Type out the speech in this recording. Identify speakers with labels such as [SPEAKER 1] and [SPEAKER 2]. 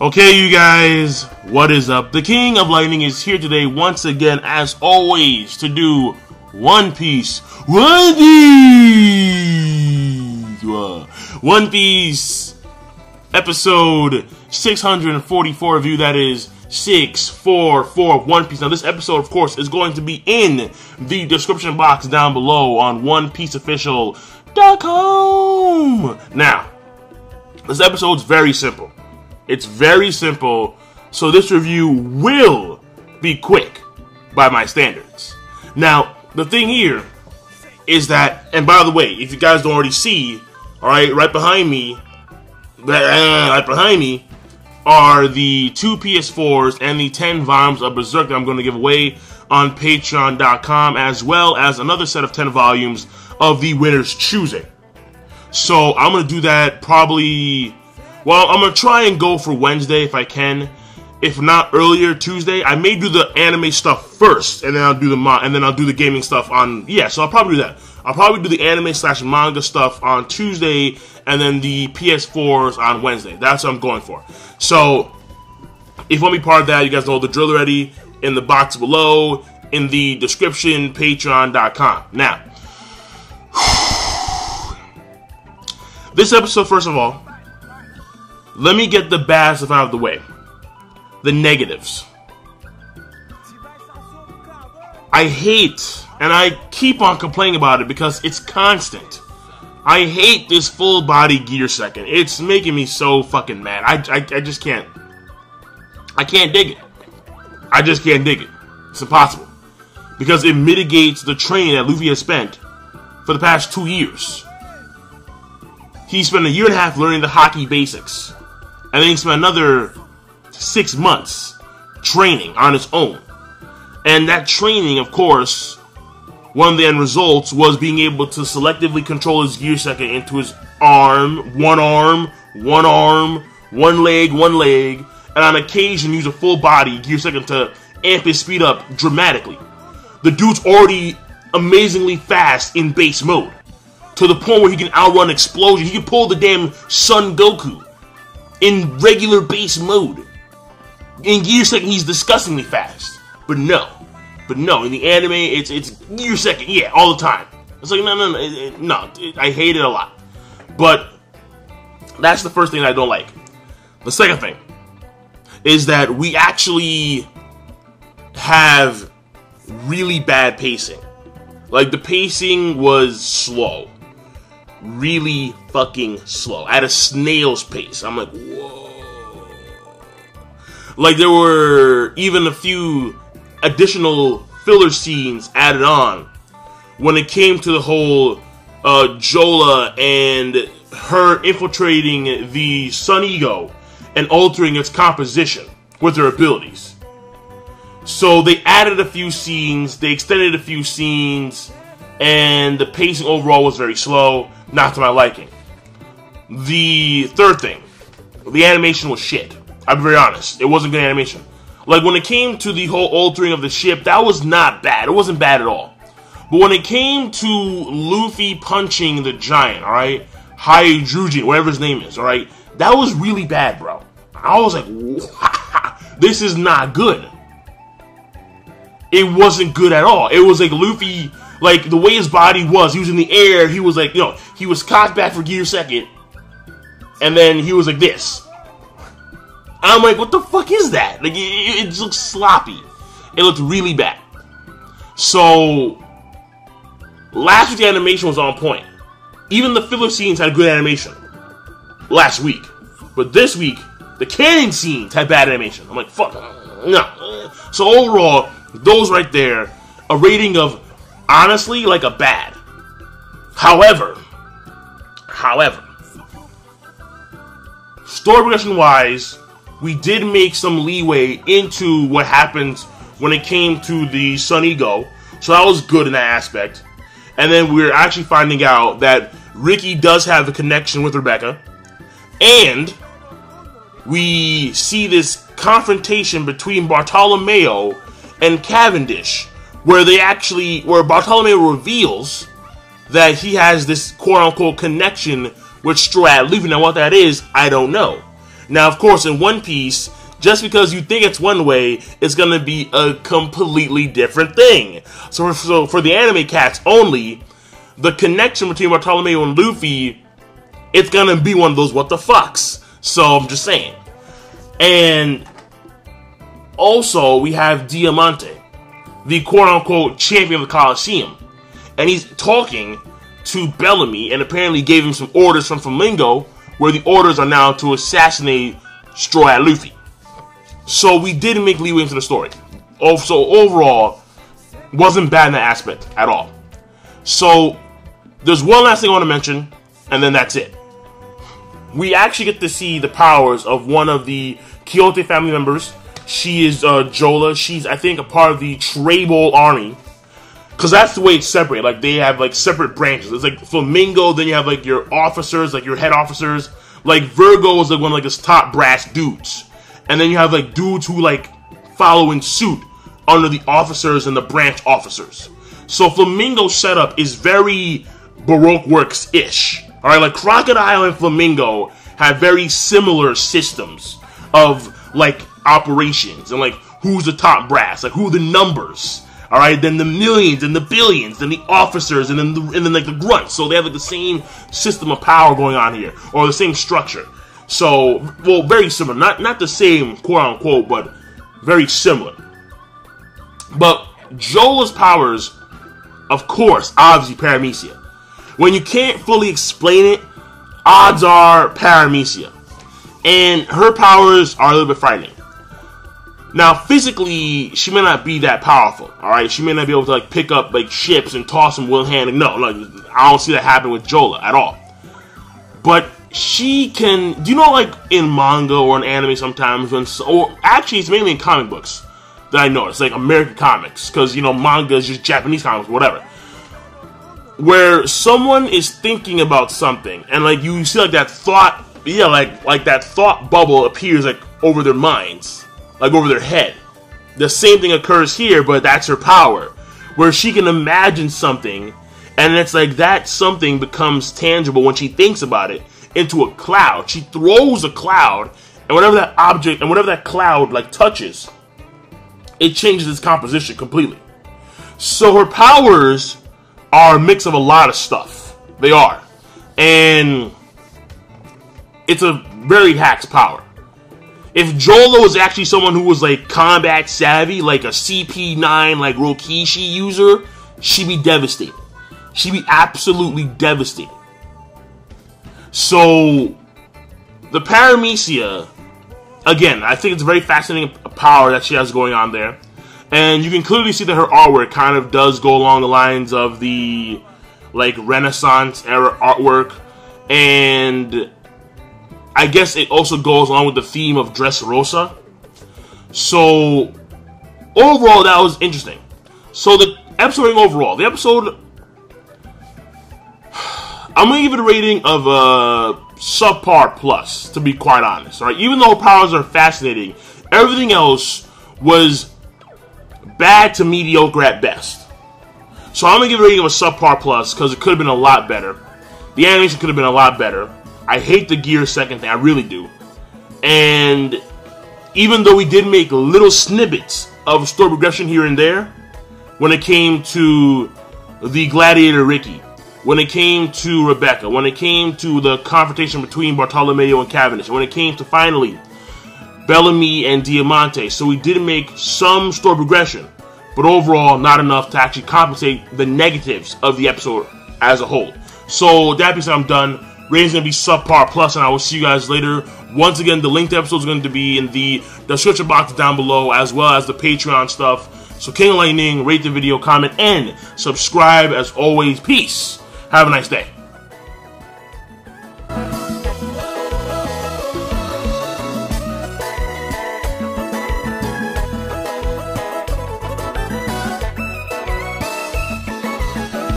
[SPEAKER 1] Okay, you guys, what is up? The King of Lightning is here today once again, as always, to do One Piece. One Piece episode 644 review, that is 644 One Piece. Now, this episode, of course, is going to be in the description box down below on OnePieceOfficial.com. Now, this episode's very simple. It's very simple, so this review will be quick by my standards. Now, the thing here is that, and by the way, if you guys don't already see, alright, right behind me are the 2 PS4s and the 10 volumes of Berserk that I'm going to give away on Patreon.com, as well as another set of 10 volumes of the winner's choosing. So, I'm going to do that probably... Well, I'm going to try and go for Wednesday if I can. If not earlier, Tuesday. I may do the anime stuff first, and then I'll do the gaming stuff on... Yeah, so I'll probably do that. I'll probably do the anime/manga stuff on Tuesday, and then the PS4s on Wednesday. That's what I'm going for. So, if you want to be part of that, you guys know the drill already. In the box below, in the description, Patreon.com. Now, this episode, first of all, let me get the bad stuff out of the way. The negatives. I hate, and I keep on complaining about it because it's constant. I hate this full body gear second. It's making me so fucking mad. I just can't. I can't dig it. I just can't dig it. It's impossible. Because it mitigates the training that Luffy has spent for the past 2 years. He spent a year and a half learning the hockey basics. And then he spent another 6 months training on his own. And that training, of course, one of the end results was being able to selectively control his gear second into his arm, one leg, and on occasion use a full body gear second to amp his speed up dramatically. The dude's already amazingly fast in base mode, to the point where he can outrun explosion. He can pull the damn Son Goku in regular base mode. In gear second, he's disgustingly fast. But no, in the anime, it's gear second, yeah, all the time. It's like, no, I hate it a lot. But that's the first thing I don't like. The second thing is that we actually have really bad pacing. Like, the pacing was slow. Really fucking slow. At a snail's pace. I'm like, whoa. Like, there were even a few additional filler scenes added on when it came to the whole Jola and her infiltrating the Sun Ego and altering its composition with her abilities. So they added a few scenes, they extended a few scenes, and the pacing overall was very slow, not to my liking. The third thing, the animation was shit. I'll be very honest, it wasn't good animation. Like, when it came to the whole altering of the ship, that was not bad. It wasn't bad at all. But when it came to Luffy punching the giant, alright, Hydragen, whatever his name is, alright, that was really bad, bro. I was like, wow, this is not good. It wasn't good at all. It was like Luffy, like, the way his body was, he was in the air, he was like, he was cocked back for gear second, and then he was like this. I'm like, what the fuck is that? Like, it just looks sloppy. It looked really bad. So, last week the animation was on point. Even the filler scenes had good animation last week. But this week, the cannon scenes had bad animation. I'm like, fuck, no. So overall, those right there, a rating of, honestly, like a bad. However, story progression-wise, we did make some leeway into what happened when it came to the Sun Ego, so that was good in that aspect. And then we're actually finding out that Ricky does have a connection with Rebecca, and we see this confrontation between Bartolomeo and Cavendish, where Bartolomeo reveals that he has this quote-unquote connection with Straw Hat Luffy. Now, what that is, I don't know. Now, of course, in One Piece, just because you think it's one way, it's going to be a completely different thing. So for the anime cats only, the connection between Bartolomeo and Luffy, it's going to be one of those what the fucks. So I'm just saying. And also, we have Diamante, the quote-unquote champion of the Colosseum. And he's talking to Bellamy and apparently gave him some orders from Flamingo, where the orders are now to assassinate Straw Hat Luffy. So we did make leeway into the story. So overall, wasn't bad in that aspect at all. So there's one last thing I want to mention, and then that's it. We actually get to see the powers of one of the Quixote family members. She is Jola. She's, I think, a part of the Tribal Army. Because that's the way it's separated. Like, they have, like, separate branches. It's like Flamingo, then you have, like, your officers, like, your head officers. Like, Virgo is, like, one of, like, his top brass dudes. And then you have, like, dudes who, like, follow in suit under the officers and the branch officers. So Flamingo's setup is very Baroque Works-ish. Alright, like, Crocodile and Flamingo have very similar systems of, like, operations. And, like, who's the top brass. Like, who are the numbers. Alright, then the millions and the billions, then the officers, and then like the grunts. So they have like the same system of power going on here, or the same structure. So, well, very similar. Not the same, quote unquote, but very similar. But Jola's powers, of course, obviously Paramecia. When you can't fully explain it, odds are Paramecia. And her powers are a little bit frightening. Now, physically, she may not be that powerful, alright? She may not be able to, like, pick up, like, ships and toss them one-handed. No, I don't see that happen with Jola at all. But she can... Do you know, like, in manga or in anime sometimes, or actually, it's mainly in comic books that I notice, like American comics, because, you know, manga is just Japanese comics, whatever. Where someone is thinking about something, and, like, you see, like, that thought... Yeah, like that thought bubble appears, like, over their minds. Like over their head. The same thing occurs here, but that's her power. Where she can imagine something, and it's like that something becomes tangible when she thinks about it into a cloud. She throws a cloud, and whatever that object, and whatever that cloud like touches, it changes its composition completely. So her powers are a mix of a lot of stuff. They are. And it's a very hacked power. If Jola was actually someone who was, like, combat savvy, like a CP9, like, Rokishi user, she'd be devastated. She'd be absolutely devastated. So, the Paramecia, again, I think it's a very fascinating power that she has going on there. And you can clearly see that her artwork kind of does go along the lines of the, like, Renaissance era artwork. And I guess it also goes along with the theme of Dressrosa. So, overall, that was interesting. So, the episode rating overall. The episode... I'm going to give it a rating of subpar plus, to be quite honest. Right? Even though powers are fascinating, everything else was bad to mediocre at best. So, I'm going to give it a rating of a subpar plus, because it could have been a lot better. The animation could have been a lot better. I hate the gear second thing, I really do. And even though we did make little snippets of story progression here and there, when it came to the Gladiator Ricky, when it came to Rebecca, when it came to the confrontation between Bartolomeo and Cavendish, when it came to finally Bellamy and Diamante, so we did make some story progression, but overall not enough to actually compensate the negatives of the episode as a whole. So that being said, I'm done. Rating's going to be subpar plus, and I will see you guys later. Once again, the link to episode is going to be in the description box down below, as well as the Patreon stuff. So, King of Lightning, rate the video, comment, and subscribe. As always, peace. Have a nice day.